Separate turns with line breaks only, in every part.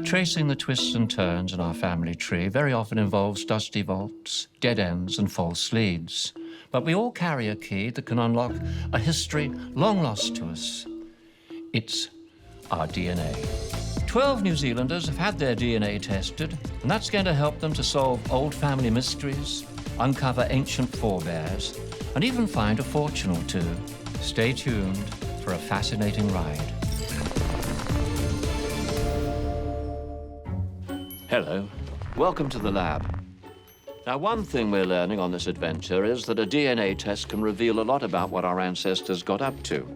Tracing the twists and turns in our family tree very often involves dusty vaults, dead ends, and false leads. But we all carry a key that can unlock a history long lost to us. It's our DNA. 12 New Zealanders have had their DNA tested, and that's going to help them to solve old family mysteries, uncover ancient forebears, and even find a fortune or two. Stay tuned for a fascinating ride. Hello, welcome to the lab. Now, one thing we're learning on this adventure is that a DNA test can reveal a lot about what our ancestors got up to.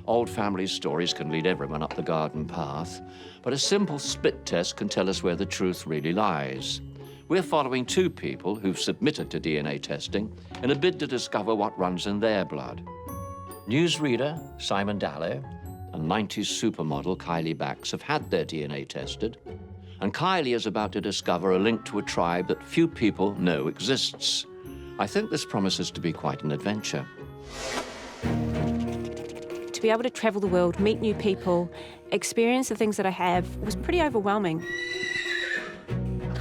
Old family stories can lead everyone up the garden path, but a simple spit test can tell us where the truth really lies. We're following two people who've submitted to DNA testing in a bid to discover what runs in their blood. Newsreader Simon Dallow and 90s supermodel Kylie Bax have had their DNA tested, and Kylie is about to discover a link to a tribe that few people know exists. I think this promises to be quite an adventure.
To be able to travel the world, meet new people, experience the things that I have was pretty overwhelming.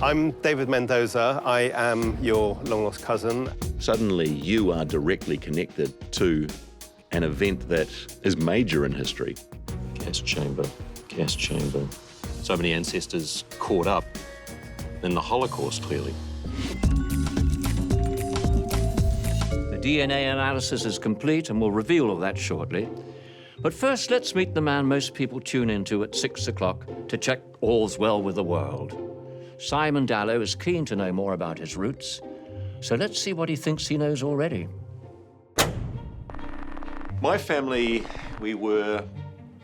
I'm David Mendoza. I am your long-lost cousin.
Suddenly, you are directly connected to an event that is major in history.
Gas chamber, gas chamber. So many ancestors caught up in the Holocaust, clearly.
The DNA analysis is complete, and we'll reveal all that shortly. But first, let's meet the man most people tune into at 6 o'clock to check all's well with the world. Simon Dallow is keen to know more about his roots, so let's see what he thinks he knows already.
My family, we were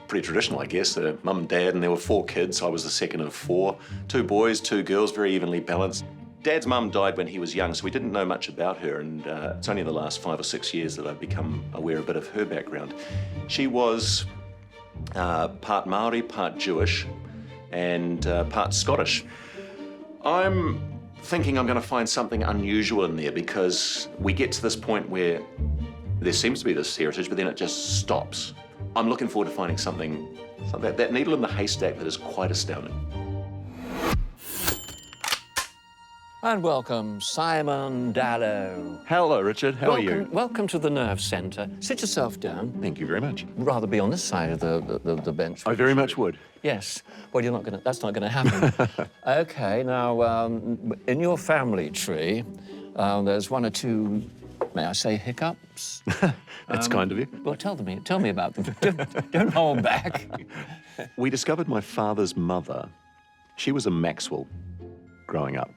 pretty traditional, I guess. Mum and dad, and there were 4 kids. I was the second of 4. 2 boys, 2 girls, very evenly balanced. Dad's mum died when he was young, so we didn't know much about her, and it's only in the last 5 or 6 years that I've become aware a bit of her background. She was part Maori, part Jewish, and part Scottish. I'm thinking I'm going to find something unusual in there, because we get to this point where there seems to be this heritage, but then it just stops. I'm looking forward to finding something that needle in the haystack that is quite astounding.
And welcome, Simon Dallow.
Hello, Richard. How are you?
Welcome to the Nerve Centre. Sit yourself down.
Thank you very much.
You'd rather be on this side of the bench.
I very much would.
Yes. Well, that's not gonna happen. Okay, now, in your family tree, there's 1 or 2, may I say, hiccups?
That's kind of you.
Well, tell me about them. Don't hold back.
We discovered my father's mother. She was a Maxwell growing up.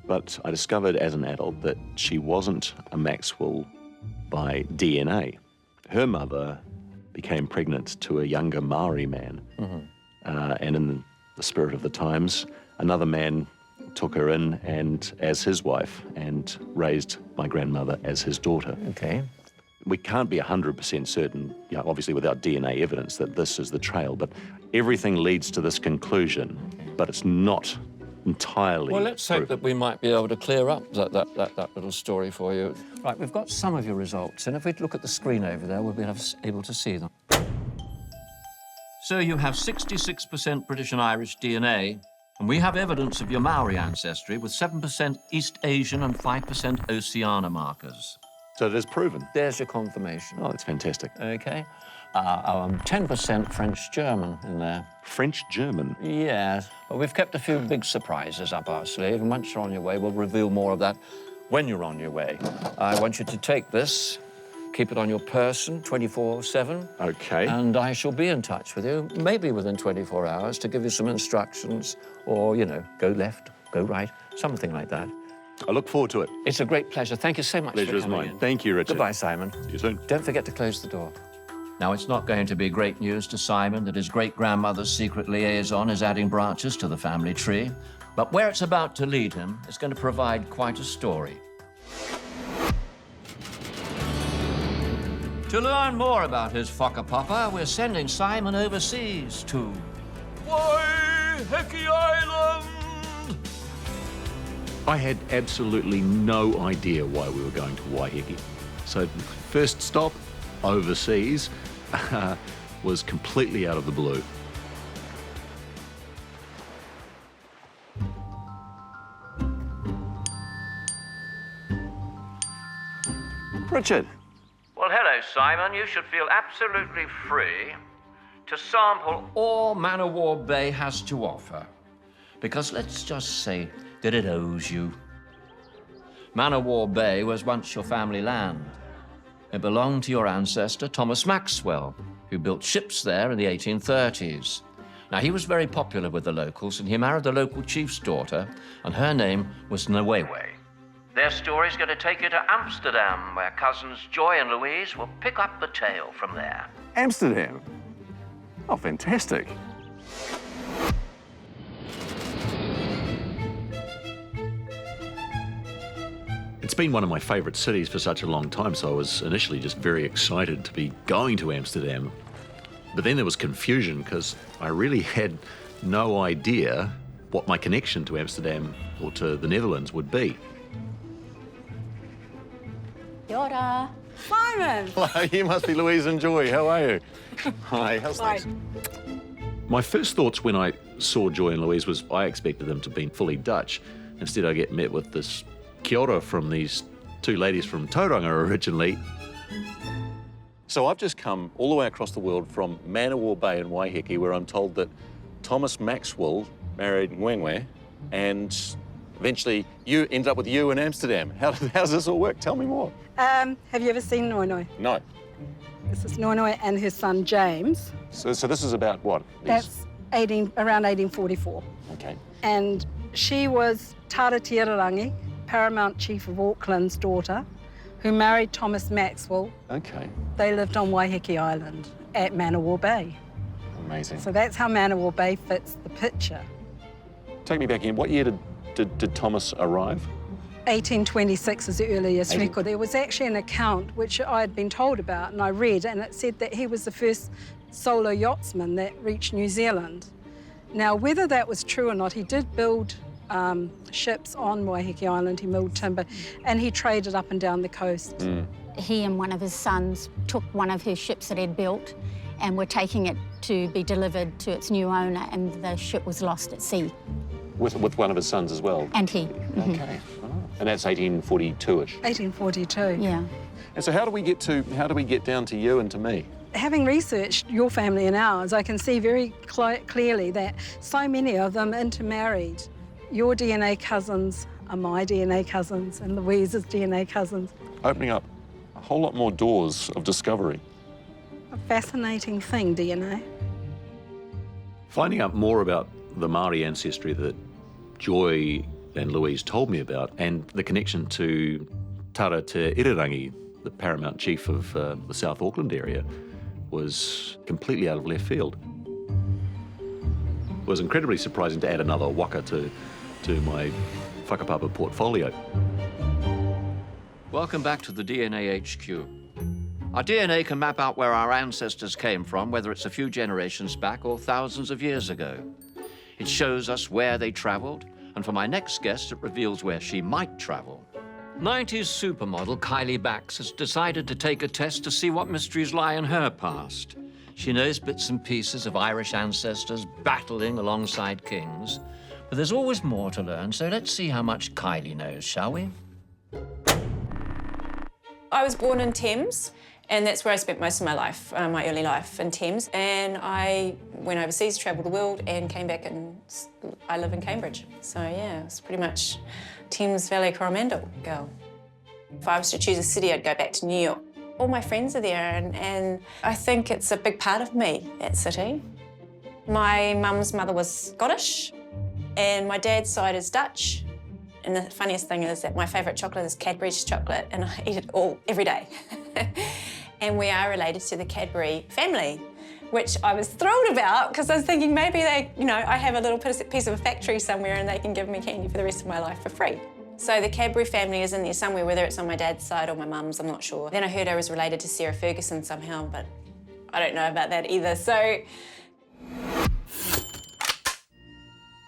But I discovered as an adult that she wasn't a Maxwell by DNA. Her mother became pregnant to a younger Maori man. And in the spirit of the times, another man took her in and as his wife and raised my grandmother as his daughter.
Okay.
We can't be 100% certain, obviously without DNA evidence, that this is the trail, but everything leads to this conclusion, but it's not entirely.
Well, let's hope that we might be able to clear up that little story for you. Right, we've got some of your results, and if we look at the screen over there, we'll be able to see them. So you have 66% British and Irish DNA, and we have evidence of your Maori ancestry with 7% East Asian and 5% Oceania markers.
So it is proven.
There's your confirmation.
Oh, that's fantastic.
Okay. 10% French-German in there.
French-German?
Yes. Well, we've kept a few big surprises up our sleeve, and once you're on your way, we'll reveal more of that when you're on your way. I want you to take this, keep it on your person 24/7.
Okay.
And I shall be in touch with you, maybe within 24 hours, to give you some instructions, or, go left, go right, something like that.
I look forward to it.
It's a great pleasure. Thank you so much
Pleasure
for
is
coming
mine.
in.
Thank you, Richard.
Goodbye, Simon.
See you soon.
Don't forget to close the door. Now, it's not going to be great news to Simon that his great-grandmother's secret liaison is adding branches to the family tree, but where it's about to lead him is going to provide quite a story. To learn more about his whakapapa, we're sending Simon overseas to Waiheke Island.
I had absolutely no idea why we were going to Waiheke. So first stop, overseas, was completely out of the blue.
Richard.
Well, hello, Simon. You should feel absolutely free to sample all Man o' War Bay has to offer. Because let's just say that it owes you. Man o' War Bay was once your family land. It belonged to your ancestor, Thomas Maxwell, who built ships there in the 1830s. Now, he was very popular with the locals, and he married the local chief's daughter, and her name was Nwewe. Their story's going to take you to Amsterdam, where cousins Joy and Louise will pick up the tale from there.
Amsterdam? Oh, fantastic.
It's been one of my favourite cities for such a long time, so I was initially just very excited to be going to Amsterdam. But then there was confusion because I really had no idea what my connection to Amsterdam or to the Netherlands would be.
Kia ora.
Simon! Hello, you must be Louise and Joy. How are you? Hi, how's things?
My first thoughts when I saw Joy and Louise was I expected them to be fully Dutch. Instead, I get met with this kia ora from these two ladies from Tauranga originally. So I've just come all the way across the world from Man o' War Bay in Waiheke, where I'm told that Thomas Maxwell married Nwewe, and eventually you ended up with you in Amsterdam. How does this all work? Tell me more.
Have you ever seen Noinoi?
No.
This is Noinoi and her son James.
So this is about what?
That's around 1844.
Okay.
And she was Tara Tirarangi, Paramount Chief of Auckland's daughter, who married Thomas Maxwell.
Okay.
They lived on Waiheke Island at Man o' War Bay.
Amazing.
So that's how Man o' War Bay fits the picture.
Take me back in. What year did Thomas arrive?
1826 is the earliest record. There was actually an account which I had been told about and I read, and it said that he was the first solo yachtsman that reached New Zealand. Now, whether that was true or not, he did build ships on Waiheke Island. He milled timber and he traded up and down the coast.
He and one of his sons took one of his ships that he'd built and were taking it to be delivered to its new owner, and the ship was lost at sea.
With one of his sons as well?
And he.
Okay. Oh. And that's 1842-ish?
1842.
Yeah.
And so how do we get down to you and to me?
Having researched your family and ours, I can see very clearly that so many of them intermarried. Your DNA cousins are my DNA cousins and Louise's DNA cousins.
Opening up a whole lot more doors of discovery.
A fascinating thing, DNA.
Finding out more about the Maori ancestry that Joy and Louise told me about, and the connection to Tara Te Irirangi, the paramount chief of the South Auckland area, was completely out of left field. It was incredibly surprising to add another waka to my whakapapa portfolio.
Welcome back to the DNA HQ. Our DNA can map out where our ancestors came from, whether it's a few generations back or thousands of years ago. It shows us where they traveled, and for my next guest, it reveals where she might travel. 90s supermodel Kylie Bax has decided to take a test to see what mysteries lie in her past. She knows bits and pieces of Irish ancestors battling alongside kings, but there's always more to learn, so let's see how much Kylie knows, shall we?
I was born in Thames, and that's where I spent most of my life, my early life in Thames. And I went overseas, travelled the world, and came back, and I live in Cambridge. So yeah, it's pretty much Thames Valley Coromandel girl. If I was to choose a city, I'd go back to New York. All my friends are there, and I think it's a big part of me, that city. My mum's mother was Scottish, and my dad's side is Dutch. And the funniest thing is that my favourite chocolate is Cadbury's chocolate, and I eat it all every day. And we are related to the Cadbury family, which I was thrilled about because I was thinking maybe they, I have a little piece of a factory somewhere and they can give me candy for the rest of my life for free. So the Cadbury family is in there somewhere, whether it's on my dad's side or my mum's, I'm not sure. Then I heard I was related to Sarah Ferguson somehow, but I don't know about that either, so.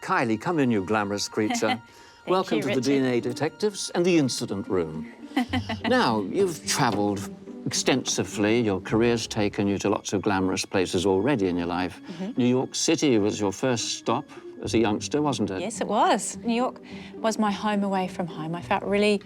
Kylie, come in, you glamorous creature. Welcome to the DNA Detectives and the Incident Room. Now, you've travelled extensively. Your career's taken you to lots of glamorous places already in your life. New York City was your first stop as a youngster, wasn't it?
Yes, it was. New York was my home away from home. I felt really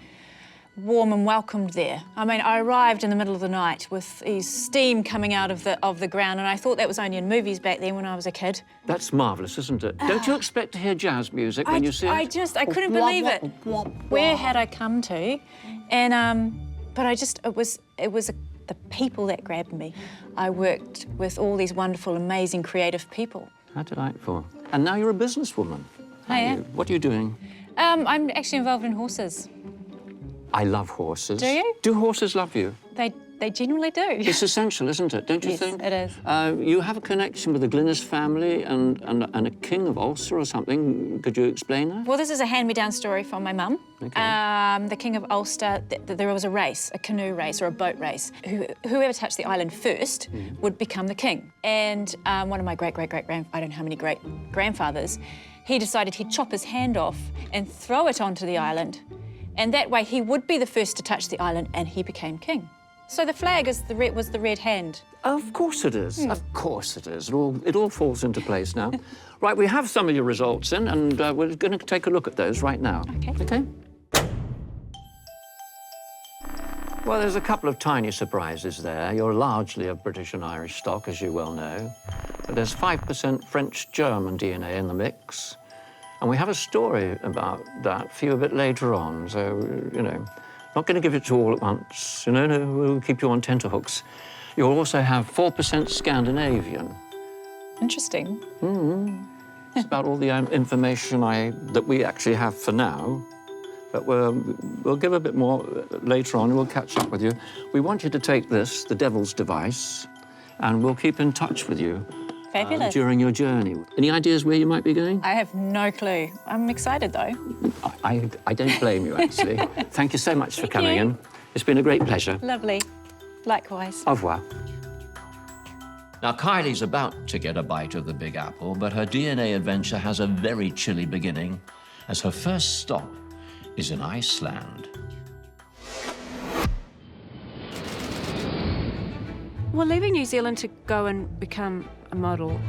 warm and welcomed there. I mean, I arrived in the middle of the night with these steam coming out of the ground, and I thought that was only in movies back then when I was a kid.
That's marvellous, isn't it? Don't you expect to hear jazz music when you see it?
I couldn't believe it. Where had I come to? And, but it was the people that grabbed me. I worked with all these wonderful, amazing, creative people.
How delightful. And now you're a businesswoman.
I am.
What are you doing?
I'm actually involved in horses.
I love horses.
Do you?
Do horses love you?
They generally do.
It's essential, isn't it? Don't you think?
Yes, it is.
You have a connection with the Glynis family and a king of Ulster or something. Could you explain that?
Well, this is a hand-me-down story from my mum.
Okay.
The king of Ulster, there was a race, a canoe race or a boat race. Whoever touched the island first would become the king. And one of my great-great-great-grand, I don't know how many great-grandfathers, he decided he'd chop his hand off and throw it onto the island. And that way he would be the first to touch the island and he became king. So the flag was the red hand.
Of course it is. Of course it is. It all falls into place now. Right, we have some of your results in, and we're going to take a look at those right now.
Okay.
Well, there's a couple of tiny surprises there. You're largely of British and Irish stock, as you well know. But there's 5% French-German DNA in the mix. And we have a story about that for you a bit later on. So, you know, not going to give it to you all at once. No, we'll keep you on tenterhooks. You'll also have 4% Scandinavian.
Interesting.
It's about all the information that we actually have for now. But we'll give a bit more later on, and we'll catch up with you. We want you to take this, the Devil's Device, and we'll keep in touch with you during your journey. Any ideas where you might be going?
I have no clue. I'm excited, though.
I don't blame you, actually. Thank you so much for coming in. It's been a great pleasure.
Lovely. Likewise.
Au revoir. Now, Kylie's about to get a bite of the Big Apple, but her DNA adventure has a very chilly beginning, as her first stop is in Iceland.
Well, leaving New Zealand to go and become a model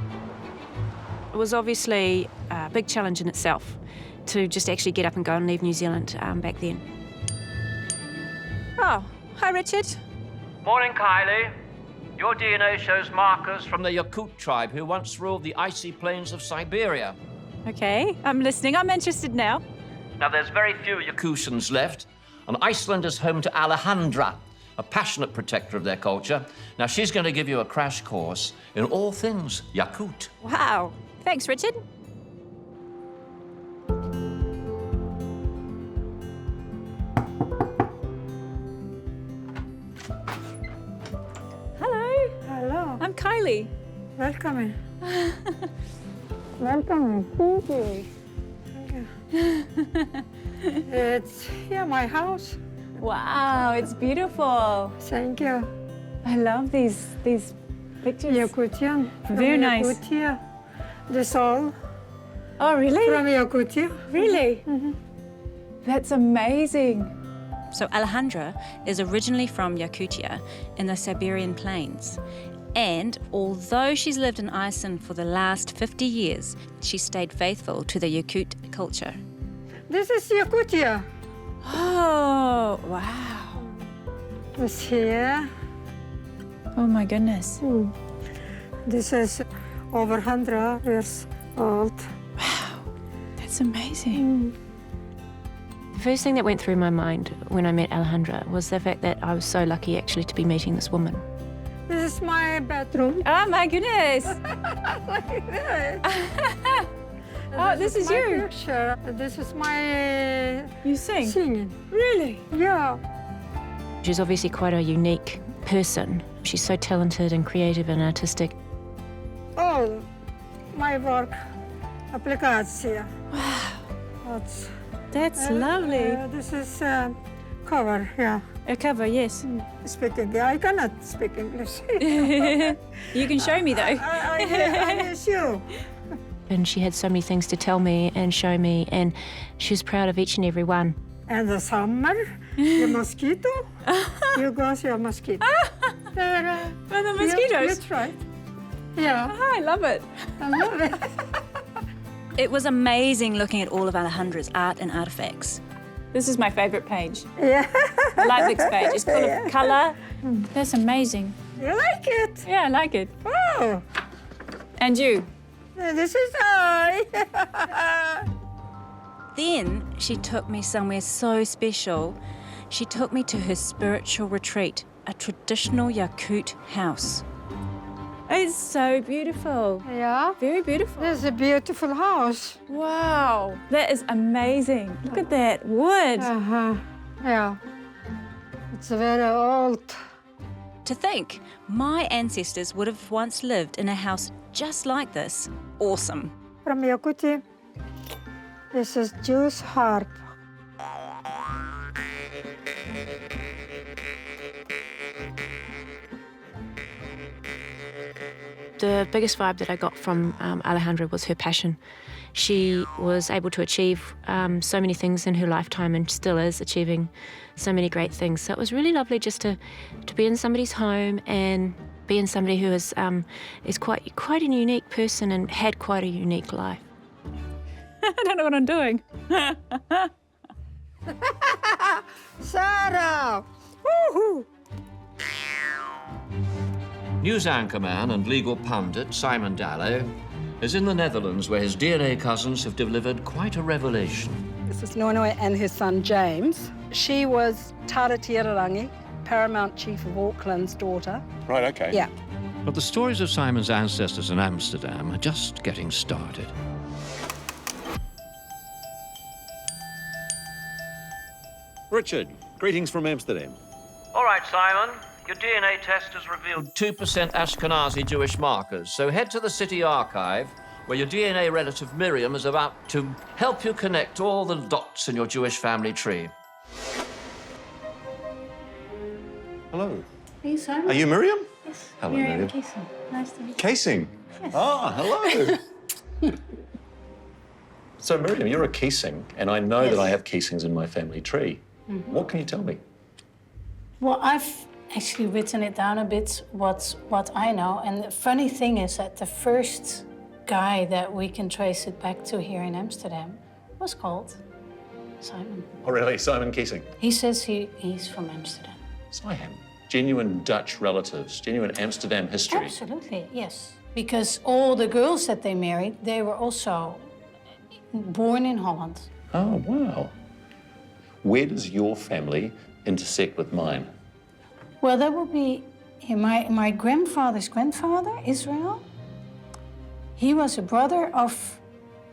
was obviously a big challenge in itself, to just actually get up and go and leave New Zealand back then.
Oh, hi, Richard.
Morning, Kylie. Your DNA shows markers from the Yakut tribe who once ruled the icy plains of Siberia.
Okay, I'm listening. I'm interested now.
Now, there's very few Yakutians left, and Iceland is home to Alejandra, a passionate protector of their culture. Now, she's going to give you a crash course in all things Yakut.
Wow. Thanks, Richard. Hello.
Hello.
I'm Kylie.
Welcome. Welcome. Thank you. It's here, my house.
Wow, it's beautiful.
Thank you.
I love these pictures.
Yakutian.
Very nice.
Yakutia. This all
Oh, really?
from Yakutia.
Really? That's amazing.
So Alejandra is originally from Yakutia in the Siberian plains. And although she's lived in Iceland for the last 50 years, she stayed faithful to the Yakut culture.
This is Yakutia.
Oh, wow.
It's here.
Oh, my goodness.
This is over 100 years old.
Wow, that's amazing.
The first thing that went through my mind when I met Alejandra was the fact that I was so lucky actually to be meeting this woman.
This is my bedroom.
Oh, my goodness. Oh, this is
my
you.
Picture. This is my
You sing?
singing.
Really?
Yeah.
She's obviously quite a unique person. She's so talented and creative and artistic.
All my work, applicatia. Wow.
That's lovely.
This is cover, yeah.
A cover, yes.
Speaking, I cannot speak English.
You can show me, though.
I miss you.
And she had so many things to tell me and show me, and she was proud of each and every one.
And the summer, the mosquito, you go see a mosquito.
For the mosquitoes?
You try. Yeah,
Oh, I love it.
I love it.
It was amazing looking at all of Alejandra's art and artifacts.
This is my favourite page.
Yeah.
I like this page. It's full of colour. That's amazing.
You like it?
Yeah, I like it.
Oh,
And you?
this is I.
Then she took me somewhere so special. She took me to her spiritual retreat, a traditional Yakut house.
It's so beautiful.
Yeah.
Very beautiful.
This is a beautiful house.
Wow, that is amazing. Look at that wood.
Uh-huh. Yeah. It's very old.
To think, my ancestors would have once lived in a house just like this. Awesome.
From Yakut. This is Jew's harp.
The biggest vibe that I got from Alejandra was her passion. She was able to achieve so many things in her lifetime and still is achieving so many great things. So it was really lovely just to be in somebody's home and be in somebody who is quite a unique person and had quite a unique life.
I don't know what I'm doing.
Sarah! Woohoo!
News anchorman and legal pundit Simon Dallow is in the Netherlands, where his DNA cousins have delivered quite a revelation.
This is Nonoe and her son James. She was Tara Tirarangi, Paramount Chief of Auckland's daughter.
Right, okay.
Yeah.
But the stories of Simon's ancestors in Amsterdam are just getting started.
Richard, greetings from Amsterdam.
All right, Simon. Your DNA test has revealed 2% Ashkenazi Jewish markers, so head to the city archive, where your DNA relative Miriam is about to help you connect all the dots in your Jewish family tree.
Hello.
Hey, Simon.
Are you Miriam?
Yes.
Hello, Miriam.
Casey. Nice to meet you.
Casing? Yes. Ah, hello. So, Miriam, you're a Keesing, and I know that I have Keesings in my family tree. What can you tell me?
Well, I've actually written it down a bit, what I know. And the funny thing is that the first guy that we can trace it back to here in Amsterdam was called Simon.
Oh, really? Simon Keesing?
He says he's from Amsterdam.
So I have genuine Dutch relatives, genuine Amsterdam history.
Absolutely, yes. Because all the girls that they married, they were also born in Holland.
Oh, wow. Where does your family intersect with mine?
Well, that would be my grandfather's grandfather, Israel. He was a brother of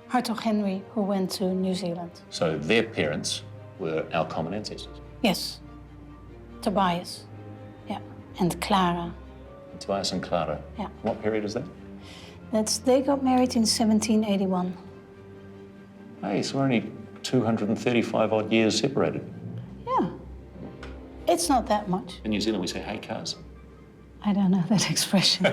Hertog Henry, who went to New Zealand.
So their parents were our common ancestors.
Yes. Tobias. Yeah. And Clara.
Tobias and Clara.
Yeah.
What period is that?
They got married in 1781.
Hey, so we're only 235 odd years separated.
Yeah. It's not that much.
In New Zealand, we say, hey, cuz.
I don't know that expression.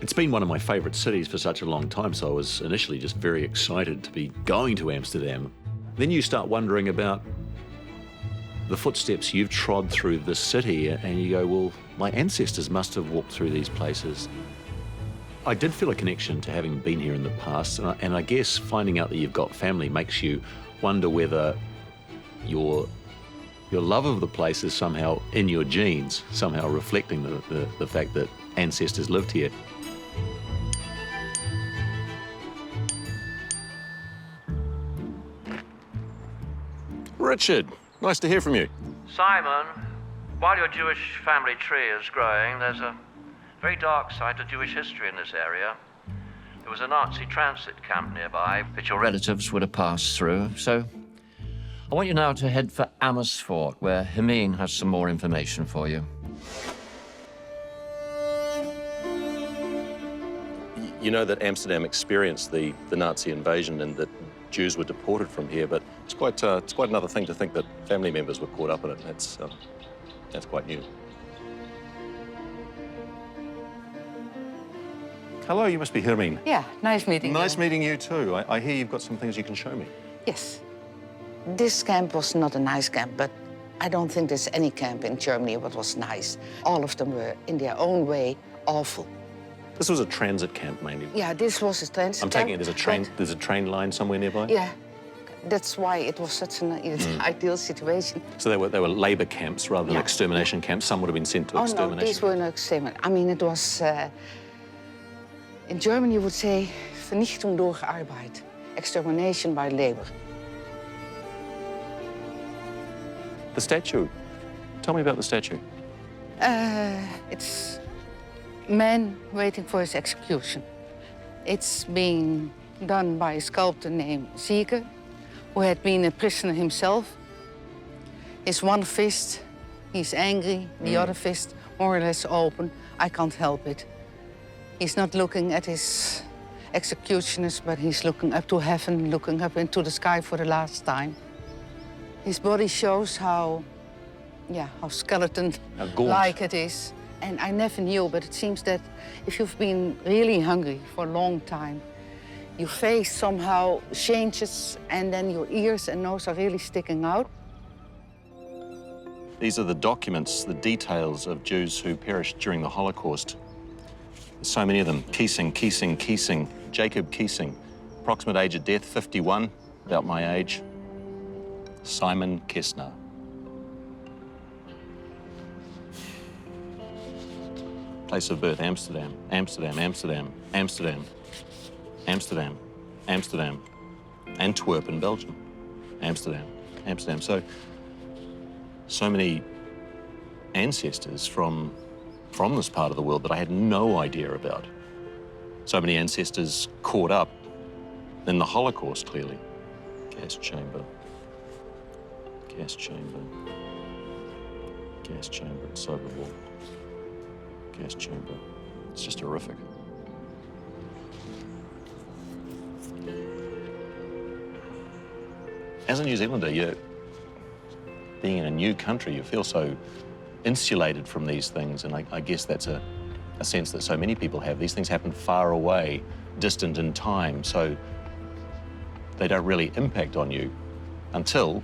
It's been one of my favourite cities for such a long time, so I was initially just very excited to be going to Amsterdam. Then you start wondering about the footsteps you've trod through this city, and you go, well, my ancestors must have walked through these places. I did feel a connection to having been here in the past, and I guess finding out that you've got family makes you wonder whether your love of the place is somehow in your genes, somehow reflecting the fact that ancestors lived here.
Richard, nice to hear from you.
Simon, while your Jewish family tree is growing, there's a very dark side to Jewish history in this area. There was a Nazi transit camp nearby that your relatives would have passed through, so I want you now to head for Amersfoort, where Hermine has some more information for you.
You know that Amsterdam experienced the Nazi invasion and that Jews were deported from here, but it's quite another thing to think that family members were caught up in it. That's quite new. Hello, you must be Hermine.
Yeah, nice meeting you.
Nice meeting you too. I hear you've got some things you can show me.
Yes. This camp was not a nice camp, but I don't think there's any camp in Germany what was nice. All of them were, in their own way, awful.
This was a transit camp, mainly.
Yeah, this was a transit camp.
I'm taking it there's a train line somewhere nearby?
Yeah, that's why it was such an ideal situation.
So they were labour camps rather than extermination camps. Some would have been sent to extermination.
No, these were no extermination. I mean, it was, in German you would say, Vernichtung durch Arbeit, extermination by labour.
The statue. Tell me about the statue.
It's man waiting for his execution. It's being done by a sculptor named Zieke, who had been a prisoner himself. His one fist, he's angry, the other fist more or less open. I can't help it. He's not looking at his executioners, but he's looking up to heaven, looking up into the sky for the last time. His body shows how skeleton-like it is. And I never knew, but it seems that if you've been really hungry for a long time, your face somehow changes, and then your ears and nose are really sticking out.
These are the documents, the details of Jews who perished during the Holocaust. There's so many of them. Kiesing, Jacob Kiesing. Approximate age of death, 51, about my age. Simon Kessner. Place of birth, Amsterdam, Amsterdam, Amsterdam, Amsterdam, Amsterdam, Amsterdam, Antwerp in Belgium, Amsterdam, Amsterdam. So many ancestors from this part of the world that I had no idea about. So many ancestors caught up in the Holocaust, clearly. Gas chamber, gas chamber, gas chamber at Sober Wall. Gas chamber. It's just horrific. As a New Zealander, being in a new country, you feel so insulated from these things, and I guess that's a sense that so many people have. These things happen far away, distant in time, so they don't really impact on you until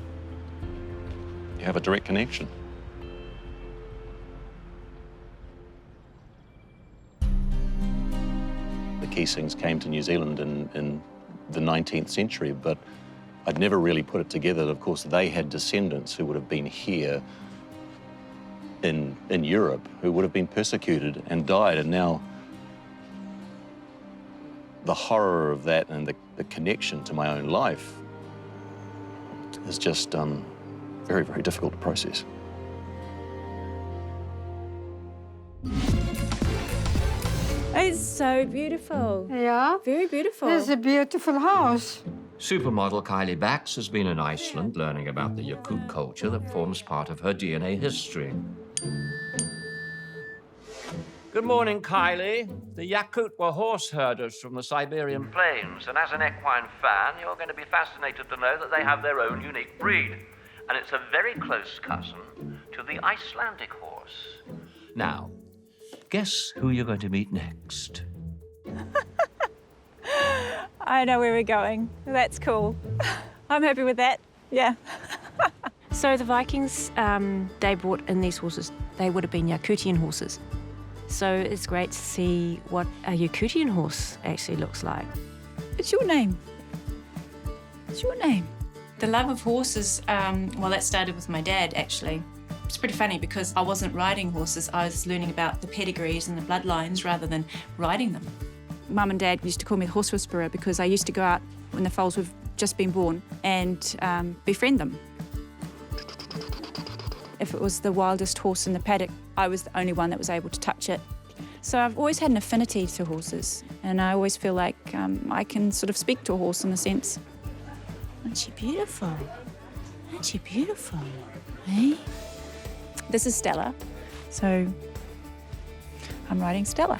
you have a direct connection. Kiesings came to New Zealand in the 19th century, but I'd never really put it together that, of course, they had descendants who would have been here in Europe, who would have been persecuted and died, and now the horror of that and the connection to my own life is just very, very difficult to process.
It's so beautiful.
Yeah.
Very beautiful.
It's a beautiful house.
Supermodel Kylie Bax has been in Iceland learning about the Yakut culture that forms part of her DNA history. Good morning, Kylie. The Yakut were horse herders from the Siberian plains, and as an equine fan, you're going to be fascinated to know that they have their own unique breed, and it's a very close cousin to the Icelandic horse. Now, guess who you're going to meet next?
I know where we're going. That's cool. I'm happy with that. Yeah.
So the Vikings, they brought in these horses. They would have been Yakutian horses. So it's great to see what a Yakutian horse actually looks like.
What's your name? What's your name?
The love of horses, well, that started with my dad, actually. It's pretty funny because I wasn't riding horses, I was learning about the pedigrees and the bloodlines rather than riding them.
Mum and Dad used to call me the horse whisperer because I used to go out when the foals were just been born and befriend them. If it was the wildest horse in the paddock, I was the only one that was able to touch it. So I've always had an affinity to horses, and I always feel like I can sort of speak to a horse in a sense. Aren't she beautiful? Aren't she beautiful? Eh? This is Stella, so I'm riding Stella.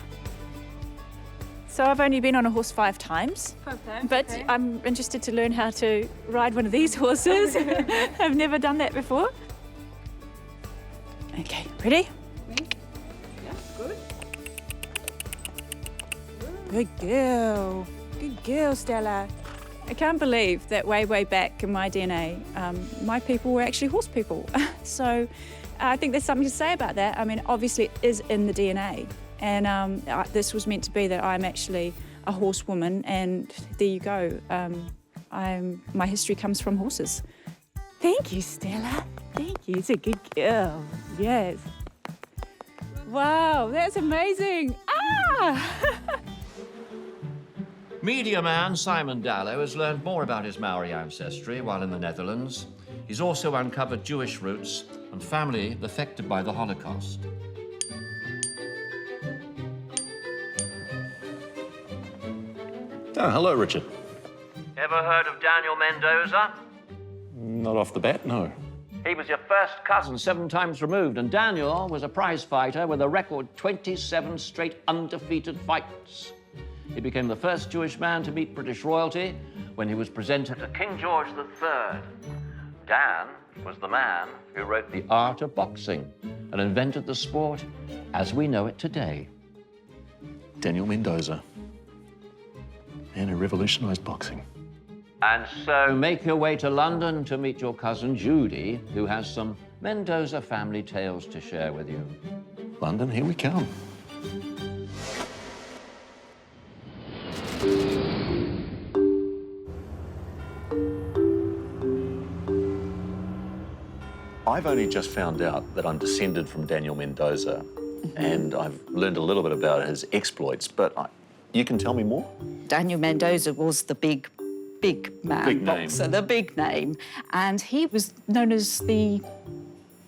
So I've only been on a horse 5 times, but okay. I'm interested to learn how to ride one of these horses. I've never done that before. Okay, ready?
Yeah, good.
Good girl. Good girl, Stella. I can't believe that way back in my DNA, my people were actually horse people. So I think there's something to say about that. I mean, obviously it is in the DNA. And this was meant to be that I'm actually a horsewoman, and there you go.
my history comes from horses. Thank you, Stella. Thank you. It's a good girl. Yes. Wow, that's amazing. Ah!
Media man Simon Dallow has learned more about his Maori ancestry while in the Netherlands. He's also uncovered Jewish roots and family affected by the Holocaust.
Oh, hello, Richard.
Ever heard of Daniel Mendoza?
Not off the bat, no.
He was your first cousin 7 times removed, and Daniel was a prize fighter with a record 27 straight undefeated fights. He became the first Jewish man to meet British royalty when he was presented to King George III. Dan was the man who wrote The Art of Boxing and invented the sport as we know it today.
Daniel Mendoza. And who revolutionised boxing.
And so make your way to London to meet your cousin Judy, who has some Mendoza family tales to share with you.
London, here we come. I've only just found out that I'm descended from Daniel Mendoza, and I've learned a little bit about his exploits, but you can tell me more?
Daniel Mendoza was the big man
Big
boxer,
name.
the big name. And he was known as the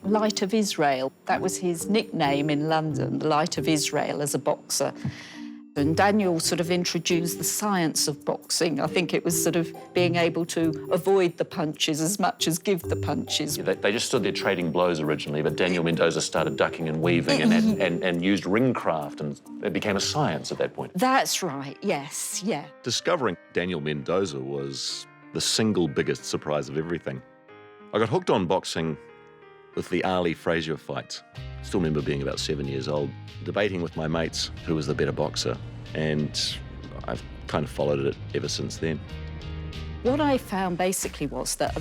Light of Israel. That was his nickname in London, the Light of Israel, as a boxer. And Daniel sort of introduced the science of boxing. I think it was sort of being able to avoid the punches as much as give the punches.
Yeah, they just stood there trading blows originally, but Daniel Mendoza started ducking and weaving and used ringcraft, and it became a science at that point.
That's right, yes, yeah.
Discovering Daniel Mendoza was the single biggest surprise of everything. I got hooked on boxing with the Ali Frazier fights. Still remember being about 7 years old, debating with my mates who was the better boxer, and I've kind of followed it ever since then.
What I found basically was that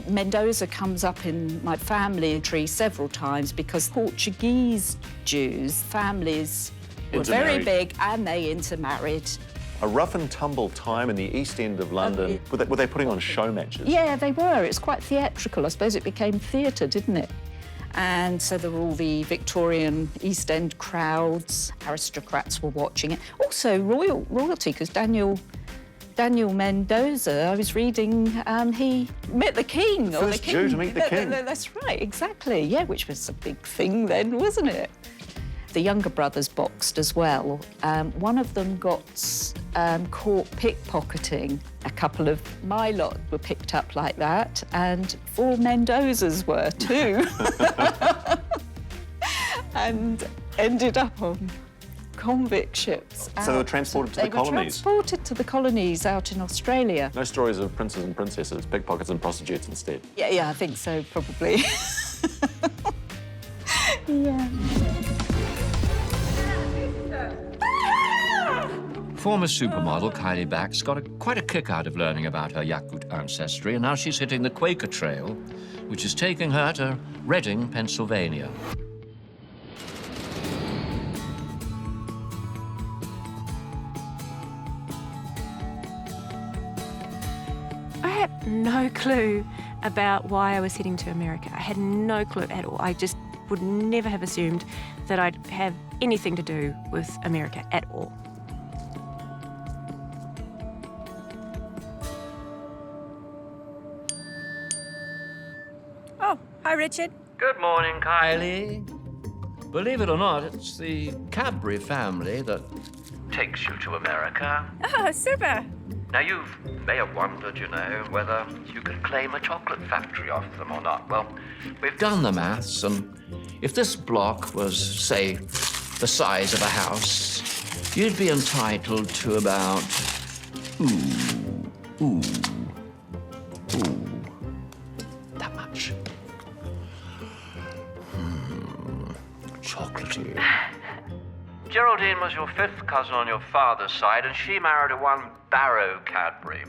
Mendoza comes up in my family tree several times because Portuguese Jews, families were very big and they intermarried.
A rough and tumble time in the East End of London. Were they putting on show matches?
Yeah, they were. It's quite theatrical. I suppose it became theatre, didn't it? And so there were all the Victorian East End crowds. Aristocrats were watching it. Also royalty, because Daniel Mendoza, I was reading, he met the king.
First Jew to meet the king.
That's right, exactly. Yeah, which was a big thing then, wasn't it? The younger brothers boxed as well. One of them got caught pickpocketing. A couple of my lot were picked up like that, and 4 Mendozas were too. And ended up on convict ships.
So they were transported to the colonies?
They were transported to the colonies out in Australia.
No stories of princes and princesses, pickpockets and prostitutes instead?
Yeah, I think so, probably. Yeah.
Former supermodel Kylie Bax got quite a kick out of learning about her Yakut ancestry, and now she's hitting the Quaker trail, which is taking her to Reading, Pennsylvania.
I had no clue about why I was heading to America. I had no clue at all. I just would never have assumed that I'd have anything to do with America at all.
Oh, hi, Richard.
Good morning, Kylie. Believe it or not, it's the Cadbury family that takes you to America.
Oh, super.
Now, you may have wondered, whether you could claim a chocolate factory off them or not. Well, we've done the maths, and if this block was, say, the size of a house, you'd be entitled to about, that much. Chocolatey. Geraldine was your 5th cousin on your father's side, and she married one Barrow Cadbury.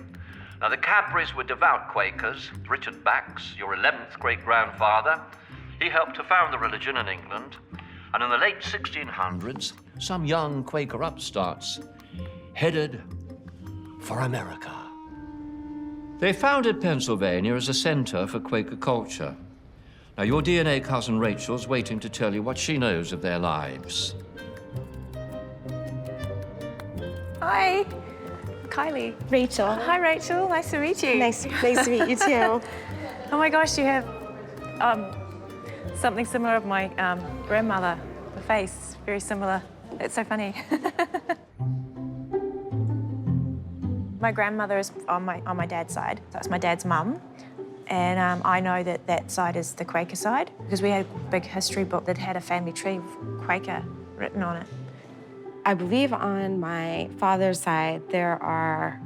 Now, the Cadburys were devout Quakers. Richard Bax, your 11th great-grandfather, he helped to found the religion in England. And in the late 1600s, some young Quaker upstarts headed for America. They founded Pennsylvania as a center for Quaker culture. Now, your DNA cousin Rachel's waiting to tell you what she knows of their lives.
Hi, Kylie.
Rachel.
Hi, Rachel. Nice to meet you.
Nice to meet you too.
Oh my gosh, you have something similar of my grandmother. The face, very similar. It's so funny. My grandmother is on my dad's side. That's my dad's mum. And I know that that side is the Quaker side because we had a big history book that had a family tree of Quaker written on it.
I believe on my father's side there are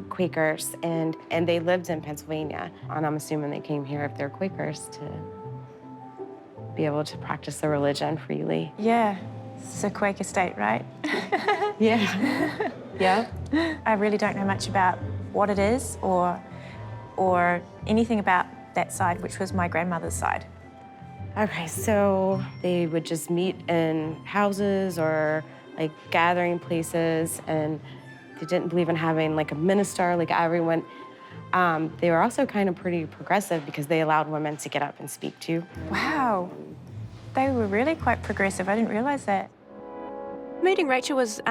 Quakers, and they lived in Pennsylvania. And I'm assuming they came here if they're Quakers to be able to practice their religion freely.
Yeah, it's a Quaker state, right?
Yeah. Yeah.
I really don't know much about what it is or anything about that side, which was my grandmother's side.
Okay, so they would just meet in houses or like gathering places, and they didn't believe in having like a minister, like everyone. They were also kind of pretty progressive because they allowed women to get up and speak too.
Wow, they were really quite progressive. I didn't realize that.
Meeting Rachel was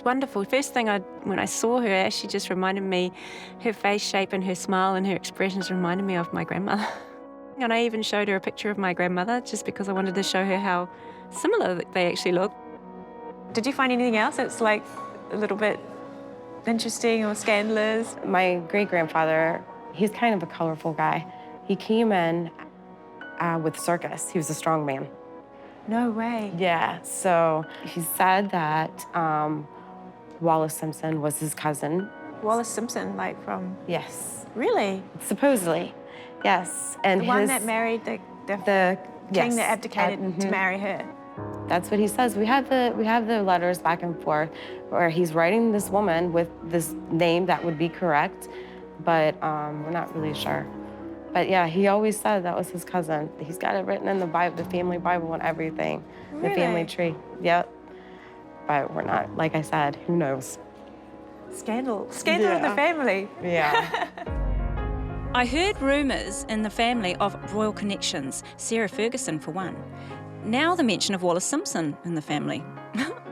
wonderful. First thing when I saw her, she just reminded me, her face shape and her smile and her expressions reminded me of my grandmother. And I even showed her a picture of my grandmother just because I wanted to show her how similar they actually look.
Did you find anything else that's like a little bit interesting or scandalous?
My great-grandfather, he's kind of a colorful guy. He came in with circus. He was a strong man.
No way.
Yeah, so he said that Wallace Simpson was his cousin.
Wallace Simpson, like from...
Yes.
Really?
Supposedly, yes. And
the one that married the king that abdicated to marry her.
That's what he says. We have the letters back and forth where he's writing this woman with this name that would be correct, but we're not really sure. But yeah, he always said that was his cousin. He's got it written in the Bible, the family Bible and everything,
Really?
the family tree. Yep. But we're not, like I said, who knows?
Scandal in the family.
Yeah.
I heard rumours in the family of royal connections, Sarah Ferguson for one. Now the mention of Wallace Simpson in the family.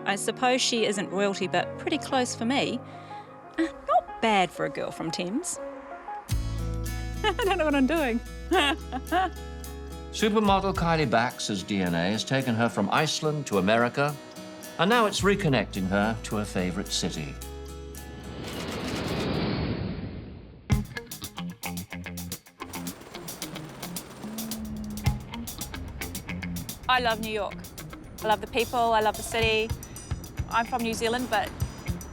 I suppose she isn't royalty, but pretty close for me. Not bad for a girl from Thames. I don't know what I'm doing.
Supermodel Kylie Bax's DNA has taken her from Iceland to America, and now it's reconnecting her to her favourite city.
I love New York. I love the people, I love the city. I'm from New Zealand, but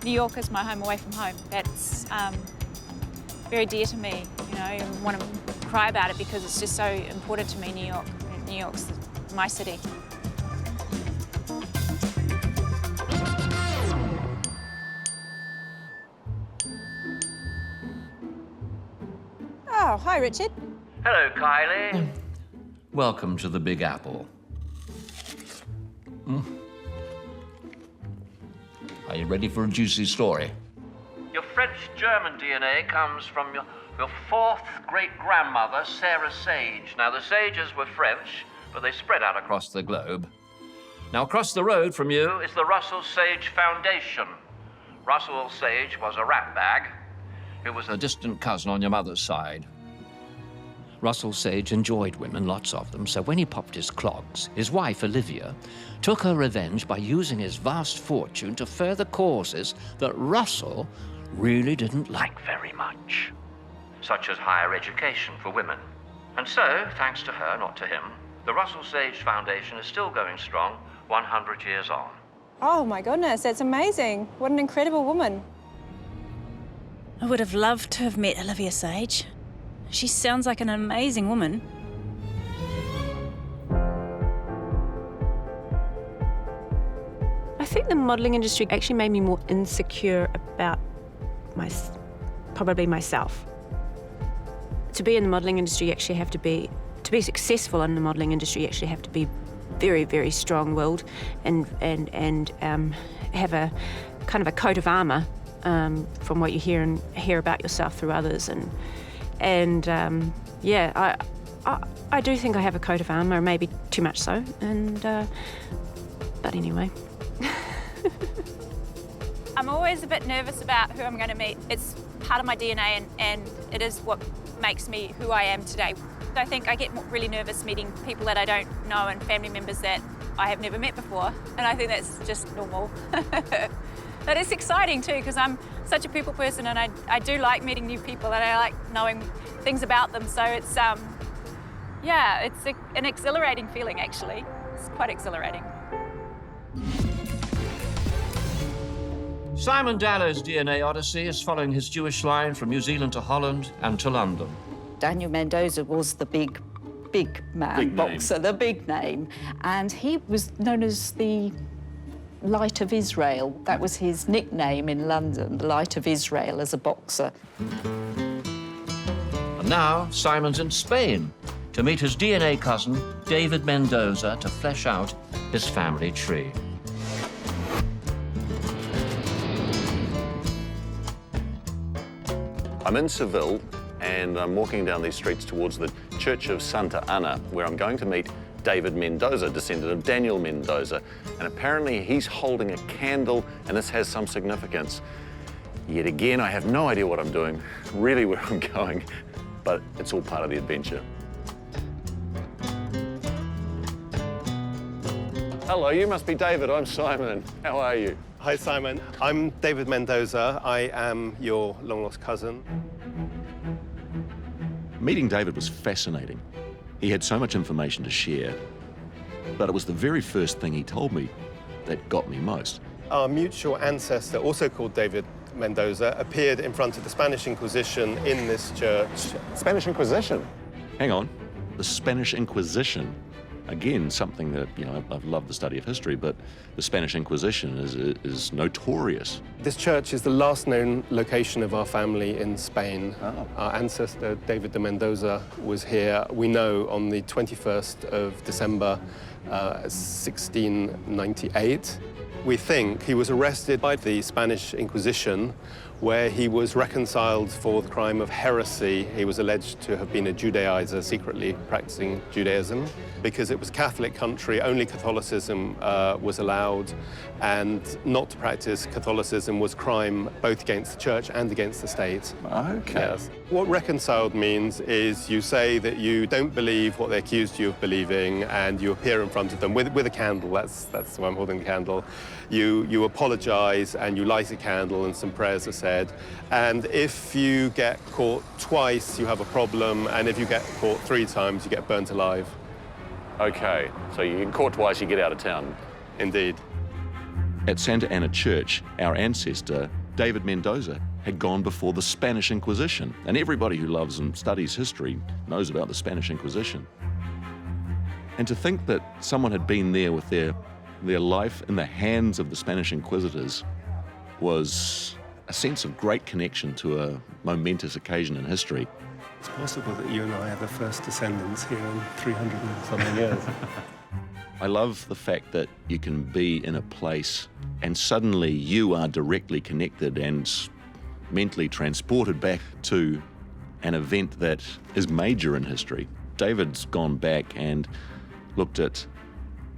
New York is my home away from home. That's very dear to me, you know. I want to cry about it because it's just so important to me, New York. New York's my city.
Oh, hi, Richard.
Hello, Kylie. Welcome to the Big Apple. Are you ready for a juicy story? Your French-German DNA comes from your fourth great-grandmother, Sarah Sage. Now, the Sages were French, but they spread out across the globe. Now, across the road from you is the Russell Sage Foundation. Russell Sage was a ratbag who was a distant cousin on your mother's side. Russell Sage enjoyed women, lots of them, so when he popped his clogs, his wife, Olivia, took her revenge by using his vast fortune to further causes that Russell really didn't like very much, such as higher education for women. And so, thanks to her, not to him, the Russell Sage Foundation is still going strong 100 years on.
Oh my goodness, that's amazing. What an incredible woman.
I would have loved to have met Olivia Sage. She sounds like an amazing woman.
I think the modelling industry actually made me more insecure about probably myself. To be in the modelling industry, you actually have to be successful in the modelling industry, you actually have to be very, very strong-willed and have a kind of a coat of armour from what you hear about yourself through others, and yeah, I do think I have a coat of armour, maybe too much so, and but anyway.
I'm always a bit nervous about who I'm going to meet. It's part of my DNA, and it is what makes me who I am today. I think I get really nervous meeting people that I don't know and family members that I have never met before, and I think that's just normal. But it's exciting too, because I'm such a people person, and I do like meeting new people, and I like knowing things about them. So it's yeah, it's an exhilarating feeling actually. It's quite exhilarating.
Simon Dallow's DNA odyssey is following his Jewish line from New Zealand to Holland and to London.
Daniel Mendoza was the big man boxer, the big name, and he was known as the Light of Israel. That was his nickname in London, the Light of Israel as a boxer.
And now Simon's in Spain to meet his DNA cousin, David Mendoza, to flesh out his family tree.
I'm in Seville, and I'm walking down these streets towards the Church of Santa Ana, where I'm going to meet David Mendoza, descendant of Daniel Mendoza. And apparently he's holding a candle, and this has some significance. Yet again, I have no idea what I'm doing, really where I'm going, but it's all part of the adventure. Hello, you must be David. I'm Simon. How are you?
Hi, Simon. I'm David Mendoza. I am your long-lost cousin.
Meeting David was fascinating. He had so much information to share, but it was the very first thing he told me that got me most.
Our mutual ancestor, also called David Mendoza, appeared in front of the Spanish Inquisition in this church.
Spanish Inquisition?
Hang on. The Spanish Inquisition. Again, something that, you know, I've loved the study of history, but the Spanish Inquisition is notorious.
This church is the last known location of our family in Spain.
Oh.
Our ancestor, David de Mendoza, was here, we know, on the 21st of December, 1698. We think he was arrested by the Spanish Inquisition, where he was reconciled for the crime of heresy. He was alleged to have been a Judaizer, secretly practicing Judaism. Because it was a Catholic country, only Catholicism was allowed, and not to practice Catholicism was crime both against the church and against the state.
Okay.
Yes. What reconciled means is you say that you don't believe what they accused you of believing, and you appear in front of them with a candle. That's why I'm holding the candle. You apologize, and you light a candle, and some prayers are said. And if you get caught twice, you have a problem, and if you get caught 3 times, you get burnt alive.
Okay, so you get caught twice, you get out of town.
Indeed.
At Santa Ana Church, our ancestor, David Mendoza, had gone before the Spanish Inquisition. And everybody who loves and studies history knows about the Spanish Inquisition. And to think that someone had been there with their life in the hands of the Spanish Inquisitors was a sense of great connection to a momentous occasion in history.
It's possible that you and I are the first descendants here in 300 and something years.
I love the fact that you can be in a place and suddenly you are directly connected and mentally transported back to an event that is major in history. David's gone back and looked at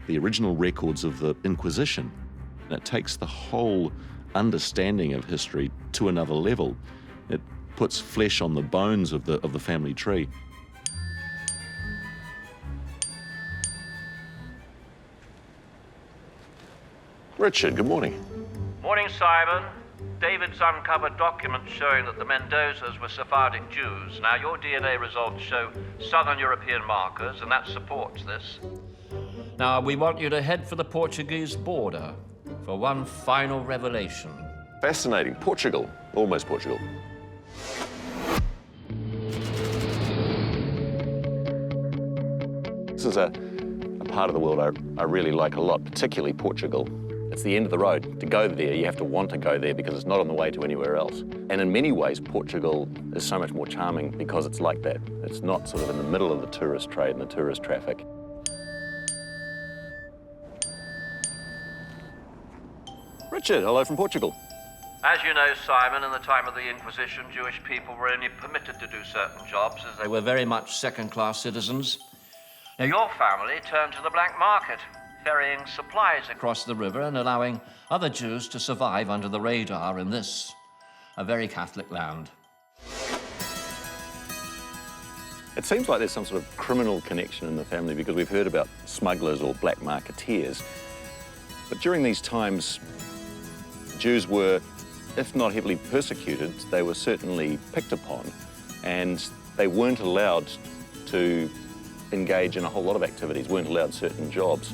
the original records of the Inquisition. And it takes the whole understanding of history to another level. It puts flesh on the bones of the family tree.
Richard, good morning.
Morning, Simon. David's uncovered documents showing that the Mendozas were Sephardic Jews. Now, your DNA results show Southern European markers, and that supports this. Now, we want you to head for the Portuguese border for one final revelation.
Fascinating. Portugal. Almost Portugal. This is a part of the world I really like a lot, particularly Portugal. It's the end of the road. To go there, you have to want to go there because it's not on the way to anywhere else. And in many ways, Portugal is so much more charming because it's like that. It's not sort of in the middle of the tourist trade and the tourist traffic. Richard, hello from Portugal.
As you know, Simon, in the time of the Inquisition, Jewish people were only permitted to do certain jobs as they were very much second-class citizens. Now, your family turned to the black market, ferrying supplies across the river and allowing other Jews to survive under the radar in this, a very Catholic land.
It seems like there's some sort of criminal connection in the family because we've heard about smugglers or black marketeers. But during these times, Jews were, if not heavily persecuted, they were certainly picked upon, and they weren't allowed to engage in a whole lot of activities, weren't allowed certain jobs.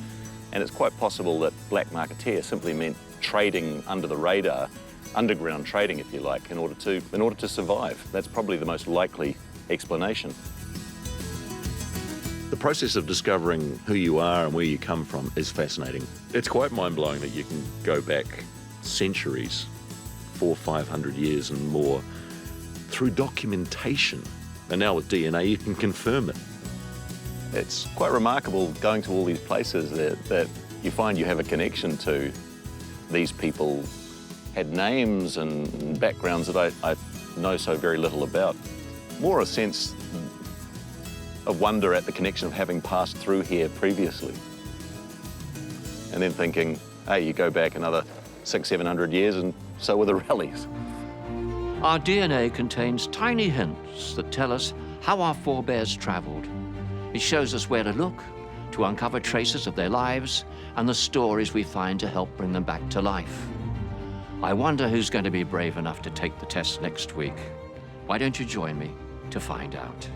And it's quite possible that black marketeer simply meant trading under the radar, underground trading, if you like, in order to survive. That's probably the most likely explanation.
The process of discovering who you are and where you come from is fascinating. It's quite mind-blowing that you can go back centuries, 400, 500 years and more, through documentation. And now with DNA, you can confirm it.
It's quite remarkable going to all these places that you find you have a connection to. These people had names and backgrounds that I know so very little about. More a sense of wonder at the connection of having passed through here previously. And then thinking, hey, you go back another 600, 700 years and so were the rallies.
Our DNA contains tiny hints that tell us how our forebears traveled. It shows us where to look, to uncover traces of their lives and the stories we find to help bring them back to life. I wonder who's going to be brave enough to take the test next week. Why don't you join me to find out?